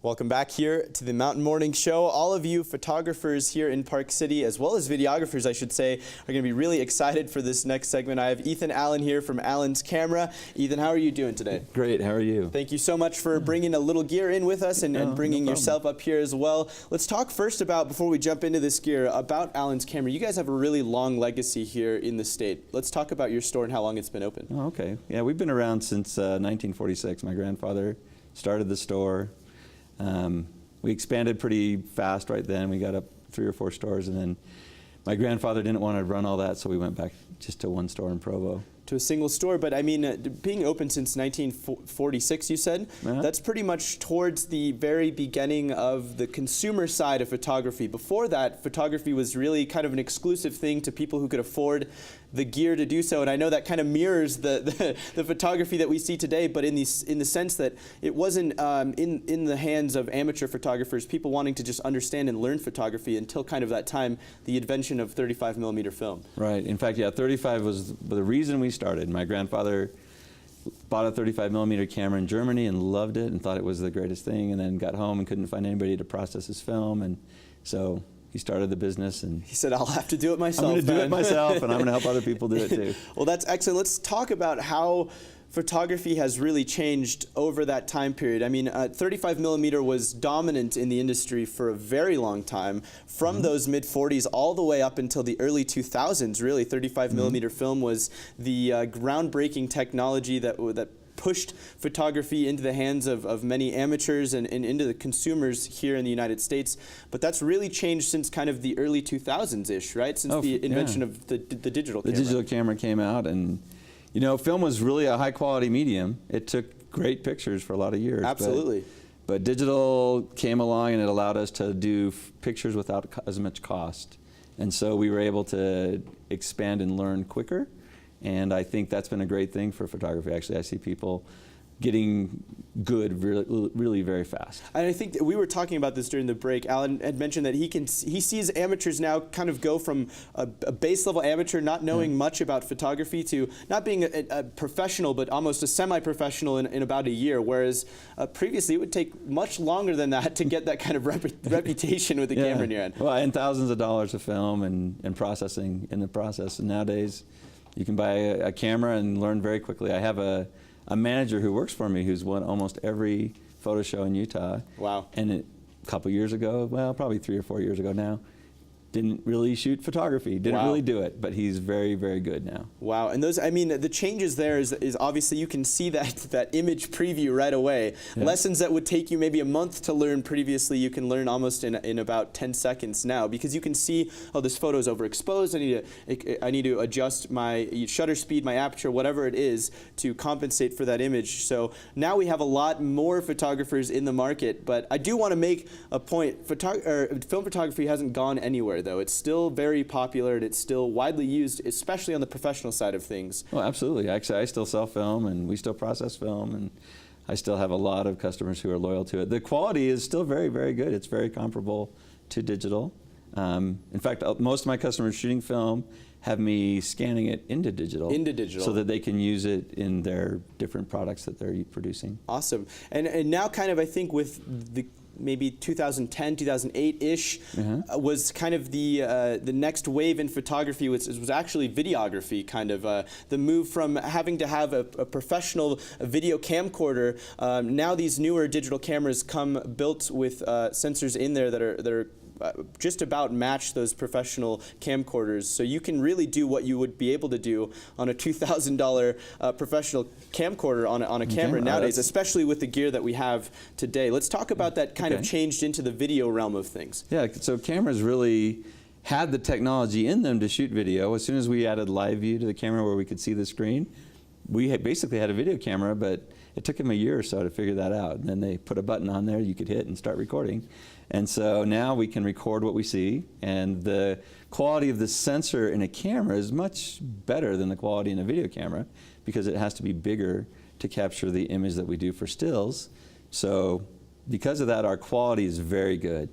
Welcome back here to the Mountain Morning Show. All of you photographers here in Park City, as well as videographers, I should say, are going to be really excited for this next segment. I have Ethan Allen here from Allen's Camera. Ethan, how are you doing today? Great, how are you? Thank you so much for bringing a little gear in with us and bringing yourself up here as well. Let's talk first about, before we jump into this gear, about Allen's Camera. You guys have a really long legacy here in the state. Let's talk about your store and how long it's been open. Oh, okay. Yeah, we've been around since 1946. My grandfather started the store. We expanded pretty fast right then. We got up 3 or 4 stores, and then my grandfather didn't want to run all that, so we went back just to 1 store in Provo. To a single store, but I mean, being open since 1946, you said, that's pretty much towards the very beginning of the consumer side of photography. Before that, photography was really kind of an exclusive thing to people who could afford the gear to do so, and I know that kind of mirrors the photography that we see today, but in the sense that it wasn't in the hands of amateur photographers, people wanting to just understand and learn photography until kind of that time, the invention of 35mm film. Right. In fact, yeah, 35 was the reason we started. My grandfather bought a 35mm camera in Germany and loved it and thought it was the greatest thing, and then got home and couldn't find anybody to process his film, and so he started the business, and he said, I'll have to do it myself. I'm going to do it myself, and I'm going to help other people do it too. Well, that's excellent. Let's talk about how photography has really changed over that time period. I mean, 35mm was dominant in the industry for a very long time, from those mid-40s all the way up until the early 2000s. Really, 35mm film was the groundbreaking technology that pushed photography into the hands of many amateurs and into the consumers here in the United States. But that's really changed since kind of the early 2000s-ish, right? Since the invention of the digital camera. The digital camera came out, and you know, film was really a high-quality medium. It took great pictures for a lot of years. Absolutely. But digital came along, and it allowed us to do pictures without as much cost. And so we were able to expand and learn quicker. And I think that's been a great thing for photography. Actually, I see people getting good really very fast. And I think that we were talking about this during the break. Alan had mentioned that he sees amateurs now kind of go from a base level amateur not knowing much about photography to not being a professional, but almost a semi-professional in about a year, whereas previously it would take much longer than that to get that kind of reputation with the camera in your hand. Well, and thousands of dollars of film and processing in the process. And nowadays you can buy a camera and learn very quickly. I have a manager who works for me who's won almost every photo show in Utah. Wow. And a couple years ago, well, probably 3 or 4 years ago now, didn't really shoot photography, didn't really do it, but he's very, very good now. Wow, and those, I mean, the changes there is obviously you can see that image preview right away. Yeah. Lessons that would take you maybe a month to learn previously, you can learn almost in about 10 seconds now, because you can see, oh, this photo is overexposed, I need to adjust my shutter speed, my aperture, whatever it is, to compensate for that image. So now we have a lot more photographers in the market, but I do want to make a point. Film photography hasn't gone anywhere, though. It's still very popular, and it's still widely used, especially on the professional side of things. Well, absolutely. Actually, I still sell film, and we still process film, and I still have a lot of customers who are loyal to it. The quality is still very, very good. It's very comparable to digital. In fact, most of my customers shooting film have me scanning it into digital. So that they can use it in their different products that they're producing. Awesome. And now kind of, I think, with the maybe 2010, 2008-ish was kind of the next wave in photography, which was actually videography, kind of the move from having to have a professional video camcorder. Now these newer digital cameras come built with sensors in there that are just about match those professional camcorders. So you can really do what you would be able to do on a $2,000 professional camcorder on a camera nowadays, especially with the gear that we have today. Let's talk about that kind of changed into the video realm of things. Yeah, so cameras really had the technology in them to shoot video. As soon as we added live view to the camera where we could see the screen, we basically had a video camera, but it took them a year or so to figure that out. And then they put a button on there you could hit and start recording. And so now we can record what we see, and the quality of the sensor in a camera is much better than the quality in a video camera, because it has to be bigger to capture the image that we do for stills. So because of that, our quality is very good.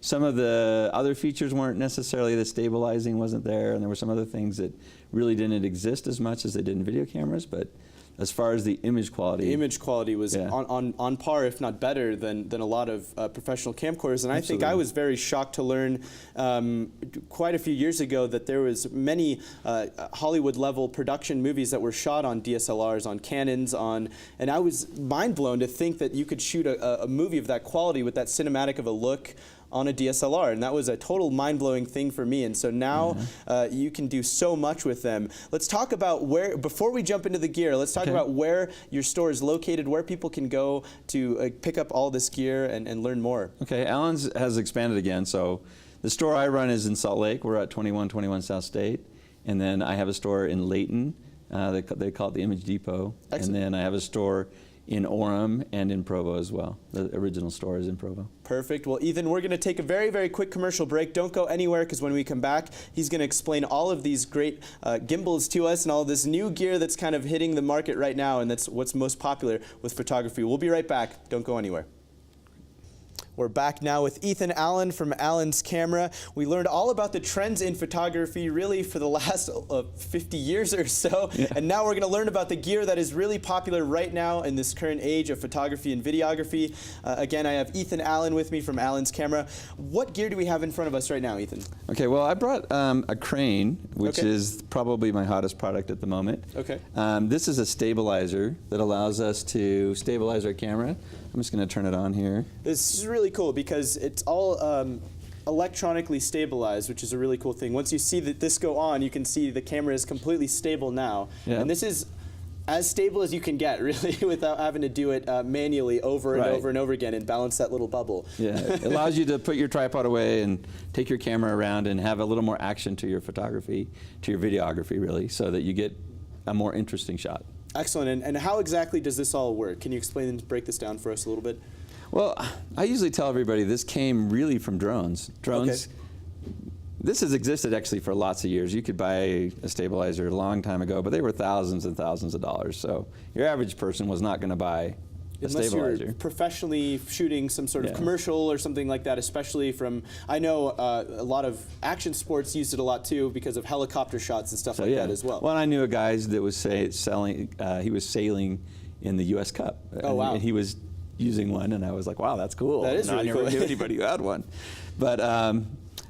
Some of the other features weren't necessarily, the stabilizing wasn't there, and there were some other things that really didn't exist as much as they did in video cameras, but as far as the image quality. The image quality was Yeah. on par, if not better, than a lot of professional camcorders. And I think I was very shocked to learn quite a few years ago that there was many Hollywood-level production movies that were shot on DSLRs, on Canons, and I was mind-blown to think that you could shoot a movie of that quality with that cinematic of a look on a DSLR, and that was a total mind-blowing thing for me. And so now you can do so much with them. Let's talk about where, before we jump into the gear, let's talk about where your store is located, where people can go to pick up all this gear and learn more. Okay, Allen's has expanded again. So the store I run is in Salt Lake. We're at 2121 South State. And then I have a store in Layton. They call it the Image Depot. Excellent. And then I have a store in Orem and in Provo as well. The original store is in Provo. Perfect. Well, Ethan, we're going to take a very, very quick commercial break. Don't go anywhere, because when we come back, he's going to explain all of these great gimbals to us and all this new gear that's kind of hitting the market right now, and that's what's most popular with photography. We'll be right back. Don't go anywhere. We're back now with Ethan Allen from Allen's Camera. We learned all about the trends in photography really for the last 50 years or so. Yeah. And now we're going to learn about the gear that is really popular right now in this current age of photography and videography. Again, I have Ethan Allen with me from Allen's Camera. What gear do we have in front of us right now, Ethan? Okay, well, I brought a crane, which is probably my hottest product at the moment. Okay. This is a stabilizer that allows us to stabilize our camera. I'm just going to turn it on here. This is really cool because it's all electronically stabilized, which is a really cool thing. Once you see this go on, you can see the camera is completely stable now. Yeah. And this is as stable as you can get, really, without having to do it manually over and over and over again and balance that little bubble. Yeah, it allows you to put your tripod away and take your camera around and have a little more action to your photography, to your videography, really, so that you get a more interesting shot. Excellent. And how exactly does this all work? Can you explain and break this down for us a little bit? Well, I usually tell everybody this came really from drones. Drones. Okay. This has existed actually for lots of years. You could buy a stabilizer a long time ago, but they were thousands and thousands of dollars. So your average person was not going to buy a stabilizer. Unless you're professionally shooting some sort of commercial or something like that, especially from, I know a lot of action sports used it a lot too because of helicopter shots and stuff like that as well. Well, I knew a guy that was he was sailing in the U.S. Cup. Oh, wow. And he was using one, and I was like, wow, that's cool. That is really cool. I never knew anybody who had one. But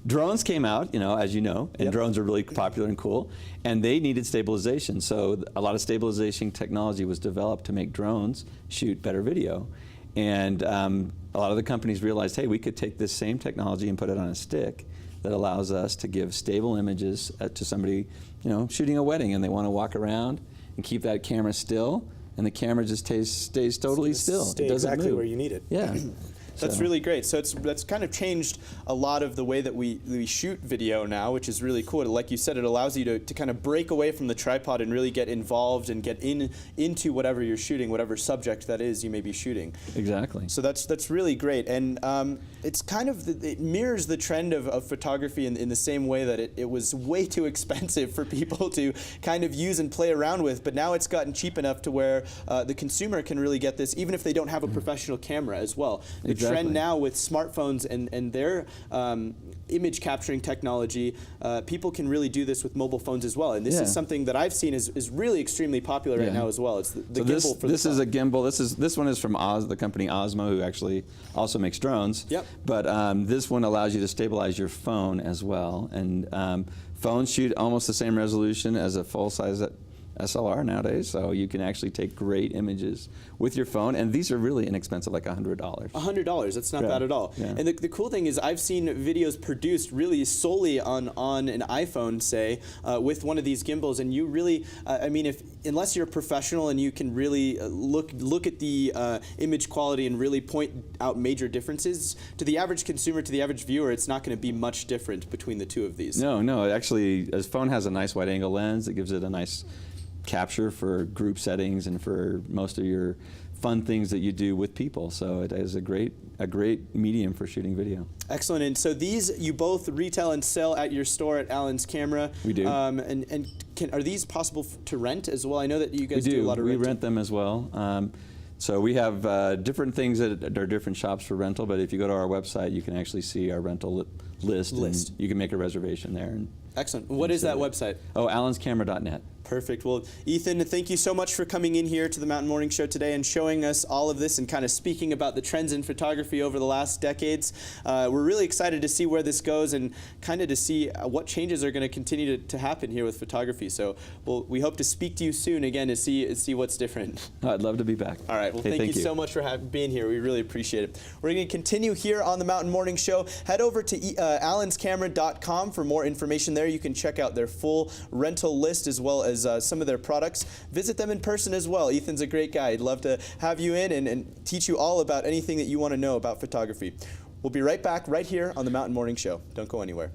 drones came out, as you know, and drones are really popular and cool, and they needed stabilization. So a lot of stabilization technology was developed to make drones shoot better video. And a lot of the companies realized, hey, we could take this same technology and put it on a stick that allows us to give stable images to somebody, shooting a wedding, and they want to walk around and keep that camera still, and the camera just stays totally still. It doesn't exactly move. Where you need it. Yeah. That's really great. So that's kind of changed a lot of the way that we shoot video now, which is really cool. Like you said, it allows you to kind of break away from the tripod and really get involved and get into whatever you're shooting, whatever subject that is you may be shooting. Exactly. So that's really great. And it's kind of, it mirrors the trend of photography in the same way that it was way too expensive for people to kind of use and play around with, but now it's gotten cheap enough to where the consumer can really get this, even if they don't have a professional camera as well. The trend now with smartphones and their image capturing technology, people can really do this with mobile phones as well. And this is something that I've seen is really extremely popular right now as well. It's the gimbal for this is a gimbal. This one is from the company Osmo, who actually also makes drones. Yep. But this one allows you to stabilize your phone as well. And phones shoot almost the same resolution as a full-size SLR nowadays, so you can actually take great images with your phone, and these are really inexpensive, like $100. $100, that's not bad at all. Yeah. And the cool thing is I've seen videos produced really solely on an iPhone, say, with one of these gimbals, and you really, I mean, unless you're a professional and you can really look at the image quality and really point out major differences, to the average consumer, to the average viewer, it's not going to be much different between the two of these. No, actually, a phone has a nice wide-angle lens that gives it a nice capture for group settings and for most of your fun things that you do with people. So it is a great medium for shooting video. Excellent. And so these you both retail and sell at your store at Allen's Camera. We do. And are these possible to rent as well? I know that you guys do a lot of renting. We rent them as well. So we have different things that are different shops for rental, but if you go to our website, you can actually see our rental list. And you can make a reservation there. Excellent. What is that website? Oh, allenscamera.net. Perfect. Well, Ethan, thank you so much for coming in here to the Mountain Morning Show today and showing us all of this and kind of speaking about the trends in photography over the last decades. We're really excited to see where this goes and kind of to see what changes are going to continue to happen here with photography. So we hope to speak to you soon again to see what's different. I'd love to be back. All right. Well, hey, thank you so much for being here. We really appreciate it. We're going to continue here on the Mountain Morning Show. Head over to allenscamera.com for more information there. You can check out their full rental list as well as some of their products. Visit them in person as well. Ethan's a great guy. He'd love to have you in and teach you all about anything that you want to know about photography. We'll be right back right here on the Mountain Morning Show. Don't go anywhere.